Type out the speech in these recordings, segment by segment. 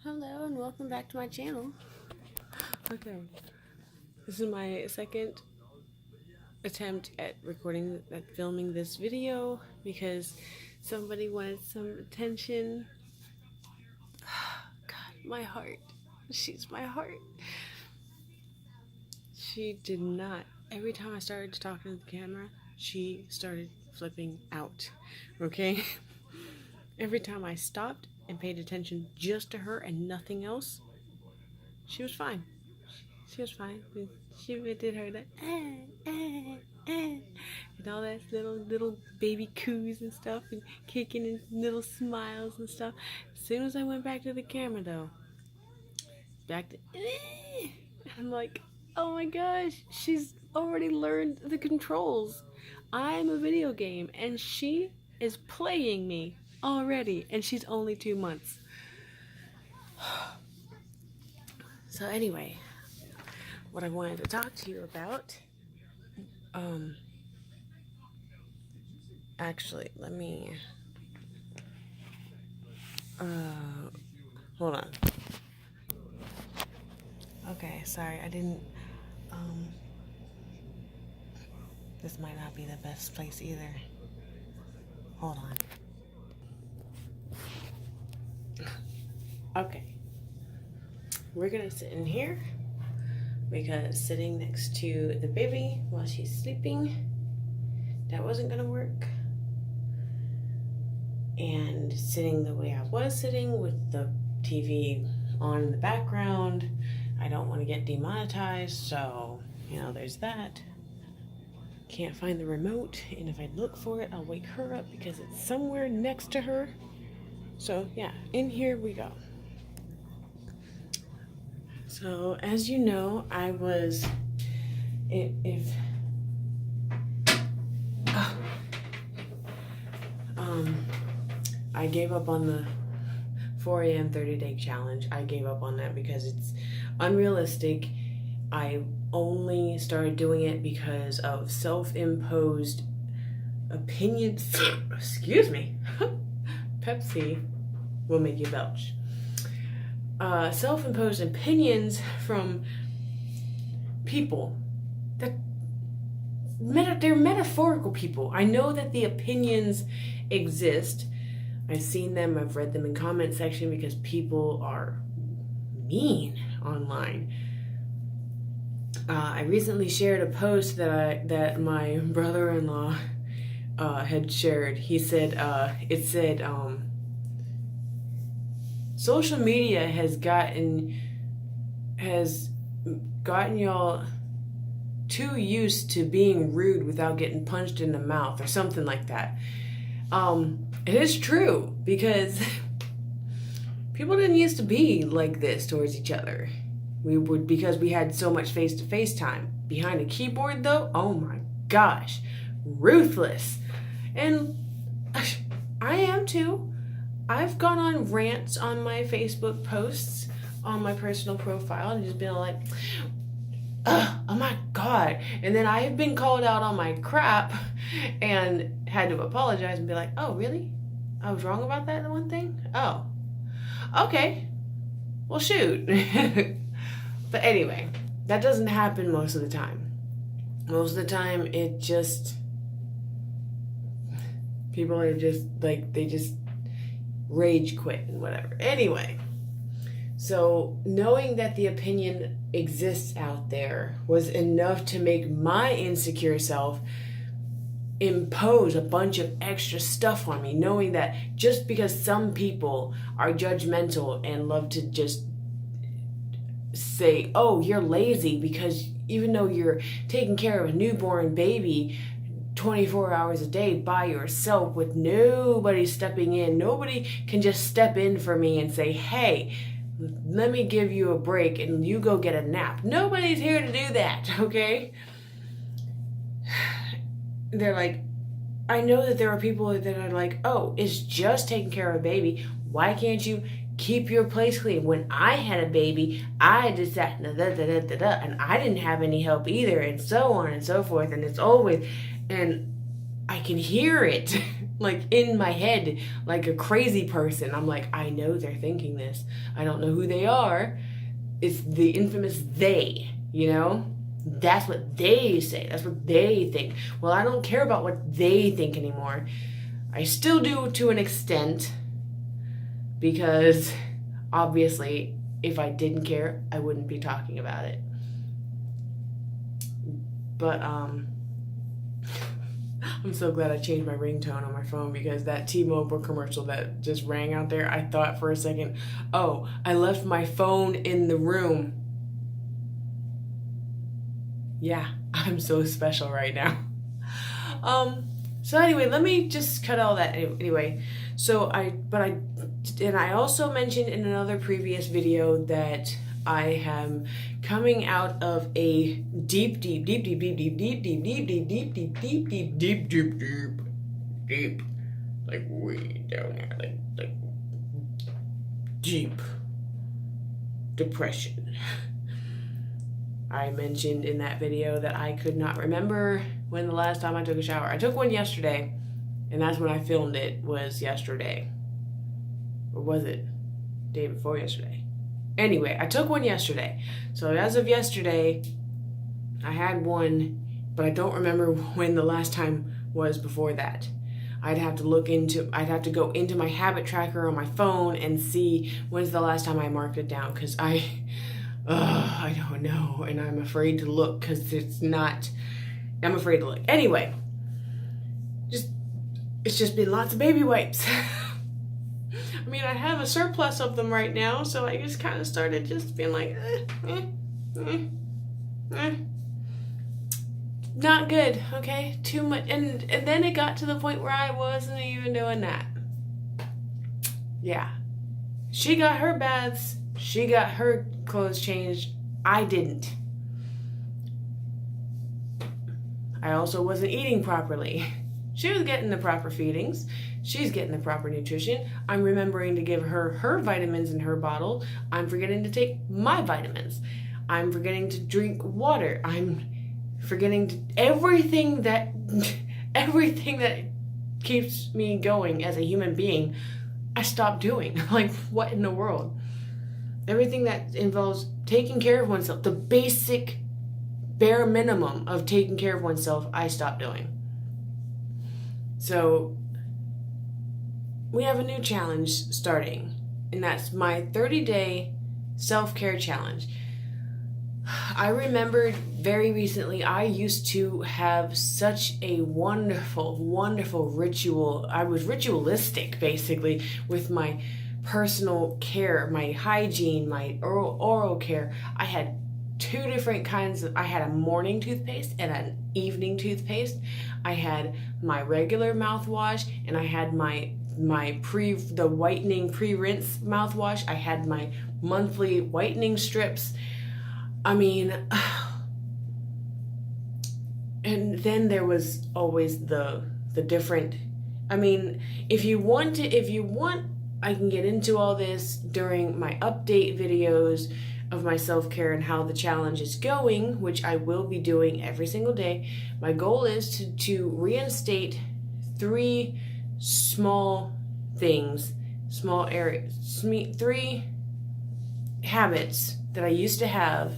Hello and welcome back to my channel. Okay, this is my second attempt at filming this video because somebody wanted some attention. God, my heart. She's my heart. She did not. Every time I started talking to the camera, she started flipping out. Okay? Every time I stopped and paid attention just to her and nothing else, she was fine. She was fine. She did her that and all that little baby coos and stuff and kicking and little smiles and stuff. As soon as I went back to the camera though, back to I'm like, oh my gosh, she's already learned the controls. I'm a video game and she is playing me already, and she's only 2 months. So anyway, what I wanted to talk to you about, actually, let me, hold on. Okay, sorry, I didn't, this might not be the best place either. Hold on. Okay. We're gonna sit in here because sitting next to the baby while she's sleeping, that wasn't gonna work. And sitting the way I was sitting with the TV on in the background, I don't want to get demonetized, so, there's that. Can't find the remote, and if I look for it, I'll wake her up because it's somewhere next to her. So, yeah, in here we go. So, as you know, I was, I gave up on the 4 a.m. 30-day challenge. I gave up on that because it's unrealistic. I only started doing it because of self-imposed opinions. Excuse me. Pepsi will make you belch. Self-imposed opinions from people that they're metaphorical people. I know that the opinions exist. I've seen them, I've read them in comment section because people are mean online. I recently shared a post that my brother-in-law had shared. He said, it said, social media has gotten y'all too used to being rude without getting punched in the mouth or something like that. It is true because people didn't used to be like this towards each other. Because we had so much face-to-face time. Behind a keyboard though, oh my gosh, ruthless. And I am too. I've gone on rants on my Facebook posts on my personal profile and just been like, oh my God. And then I have been called out on my crap and had to apologize and be like, oh, really? I was wrong about that one thing? Oh, okay. Well, shoot. But anyway, that doesn't happen most of the time. Most of the time, people are just like, they just rage quit and whatever. Anyway, so knowing that the opinion exists out there was enough to make my insecure self impose a bunch of extra stuff on me, knowing that just because some people are judgmental and love to just say, oh, you're lazy because even though you're taking care of a newborn baby 24 hours a day by yourself with nobody stepping in, nobody can just step in for me and say, hey, let me give you a break and you go get a nap. Nobody's here to do that, okay? They're like, I know that there are people that are like, oh, it's just taking care of a baby. Why can't you keep your place clean? When I had a baby, I did that, and I didn't have any help either, and so on and so forth. And it's always, and I can hear it like in my head, like a crazy person. I'm like, I know they're thinking this. I don't know who they are. It's the infamous they, you know? That's what they say. That's what they think. Well, I don't care about what they think anymore. I still do to an extent, because obviously if I didn't care, I wouldn't be talking about it. But I'm so glad I changed my ringtone on my phone, because that T-Mobile commercial that just rang out there, I thought for a second, oh, I left my phone in the room. Yeah, I'm so special right now. So anyway, let me just cut all that anyway. I also mentioned in another previous video that I am coming out of a deep, like way down there, like deep depression. I mentioned in that video that I could not remember when the last time I took a shower. I took one yesterday, and that's when I filmed it, was yesterday. Or was it day before yesterday? Anyway, I took one yesterday. So as of yesterday, I had one, but I don't remember when the last time was before that. I'd have to go into my habit tracker on my phone and see when's the last time I marked it down, because I don't know, and I'm afraid to look, because I'm afraid to look. Anyway, it's just been lots of baby wipes. I mean, I have a surplus of them right now, so I just kind of started just being like, not good, okay? Too much, and then it got to the point where I wasn't even doing that. Yeah. She got her baths, she got her clothes changed, I didn't. I also wasn't eating properly. She was getting the proper feedings. She's getting the proper nutrition. I'm remembering to give her her vitamins in her bottle. I'm forgetting to take my vitamins. I'm forgetting to drink water. I'm forgetting to everything that keeps me going as a human being, I stopped doing. Like, what in the world? Everything that involves taking care of oneself, the basic bare minimum of taking care of oneself, I stopped doing. So we have a new challenge starting, and that's my 30-day self-care challenge. I remembered very recently, I used to have such a wonderful, wonderful ritual. I was ritualistic, basically, with my personal care, my hygiene, my oral care. I had two different kinds of, I had a morning toothpaste and an evening toothpaste. I had my regular mouthwash, and I had the whitening pre-rinse mouthwash. I had my monthly whitening strips. I mean, and then there was always the different, I mean, if you want, I can get into all this during my update videos of my self-care and how the challenge is going, which I will be doing every single day. My goal is to reinstate 3 small things, small areas, 3 habits that I used to have,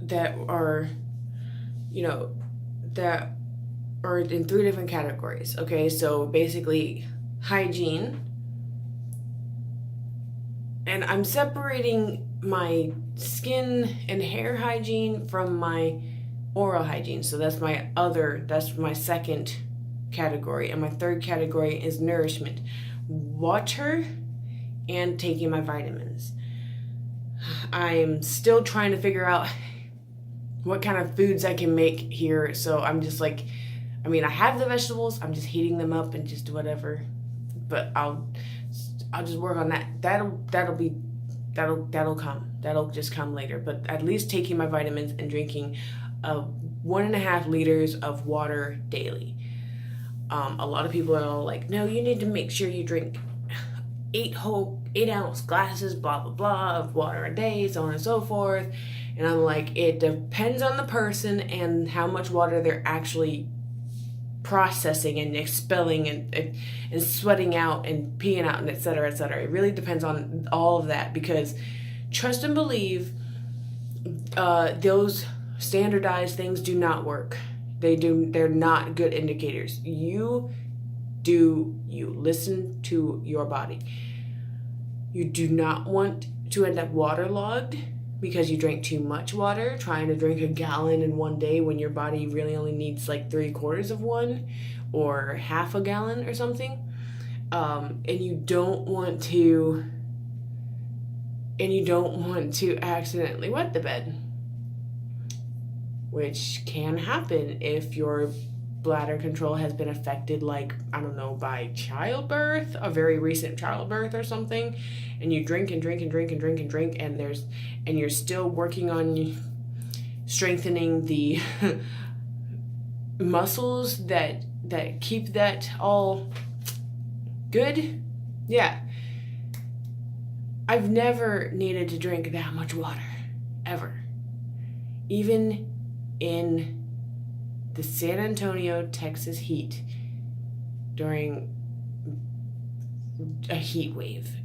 that are, that are in 3 different categories. Okay, so basically hygiene, and I'm separating my skin and hair hygiene from my oral hygiene. So that's my second category, and my third category is nourishment, water, and taking my vitamins. I'm still trying to figure out what kind of foods I can make here, so I'm just like, I mean, I have the vegetables, I'm just heating them up and just whatever, but I'll just work on that. That'll just come later, but at least taking my vitamins and drinking 1.5 liters of water daily. A lot of people are all like, no, you need to make sure you drink 8-ounce glasses, blah, blah, blah, of water a day, so on and so forth. And I'm like, it depends on the person and how much water they're actually processing and expelling and sweating out and peeing out and et cetera, et cetera. It really depends on all of that, because trust and believe, those standardized things do not work. They're not good indicators. You listen to your body. You do not want to end up waterlogged because you drank too much water, trying to drink a gallon in one day when your body really only needs like 3/4 of one or half a gallon or something. And you don't want to accidentally wet the bed, which can happen if your bladder control has been affected, like, I don't know, by childbirth, a very recent childbirth or something, and you drink and drink and drink and drink and drink, and you're still working on strengthening the muscles that keep that all good. Yeah. I've never needed to drink that much water, ever. Even in the San Antonio, Texas heat during a heat wave.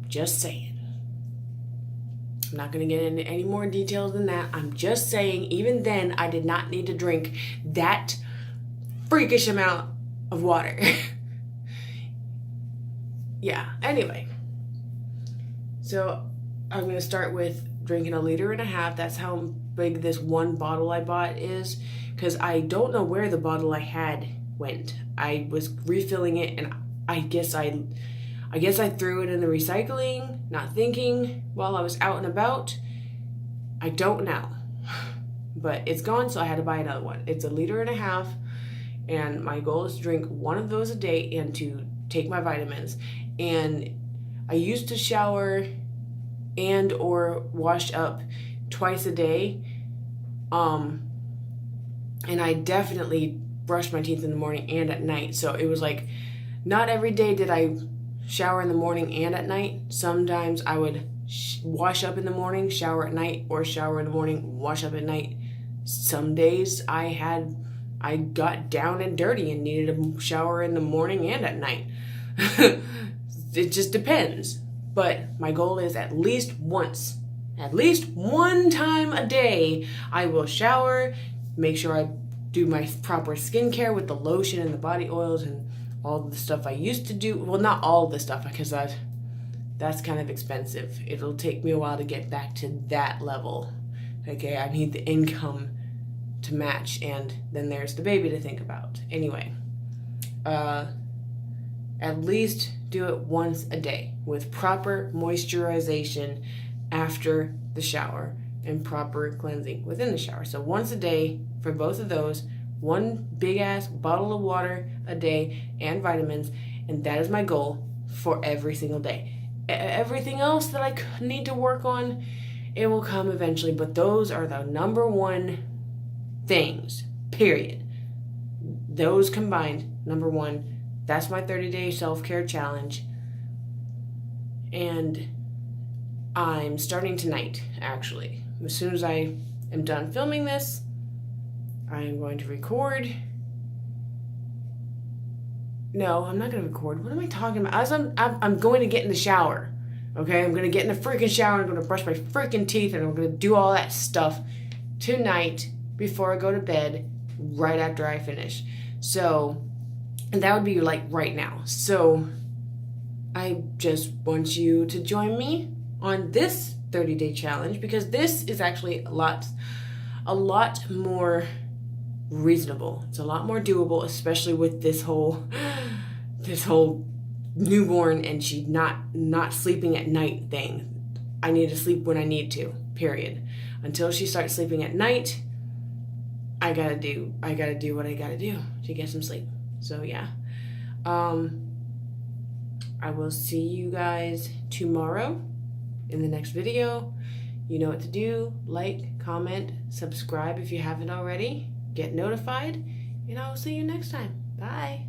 Just saying. I'm not going to get into any more details than that. I'm just saying, even then, I did not need to drink that freakish amount of water. Yeah, anyway. So I'm going to start with drinking 1.5 liters. That's how big this one bottle I bought is, because I don't know where the bottle I had went. I was refilling it, and I guess I threw it in the recycling, not thinking, while I was out and about. I don't know, but it's gone, so I had to buy another one. It's 1.5 liters, and my goal is to drink one of those a day and to take my vitamins. And I used to shower and or wash up twice a day, and I definitely brushed my teeth in the morning and at night. So it was like, not every day did I shower in the morning and at night. Sometimes I would wash up in the morning, shower at night, or shower in the morning, wash up at night. Some days I got down and dirty and needed a shower in the morning and at night. It just depends. But my goal is at least one time a day, I will shower, make sure I do my proper skincare with the lotion and the body oils and all the stuff I used to do. Well, not all the stuff, because that's kind of expensive. It'll take me a while to get back to that level. Okay, I need the income to match, and then there's the baby to think about. Anyway, at least do it once a day with proper moisturization after the shower and proper cleansing within the shower. So once a day for both of those, one big ass bottle of water a day and vitamins, and that is my goal for every single day. Everything else that I need to work on, it will come eventually, but those are the number one things, period. Those combined, number one. That's my 30-day self-care challenge. And I'm starting tonight, actually. As soon as I am done filming this, I am going to record. No, I'm not going to record. What am I talking about? As I'm going to get in the shower. Okay, I'm going to get in the freaking shower. I'm going to brush my freaking teeth, and I'm going to do all that stuff tonight before I go to bed, right after I finish. So, and that would be like right now. So I just want you to join me on this 30-day challenge, because this is actually a lot more reasonable. It's a lot more doable, especially with this whole newborn and she not sleeping at night thing. I need to sleep when I need to, period. Until she starts sleeping at night, I gotta do what I gotta do to get some sleep. So yeah, I will see you guys tomorrow in the next video. You know what to do. Like, comment, subscribe if you haven't already. Get notified, and I will see you next time. Bye.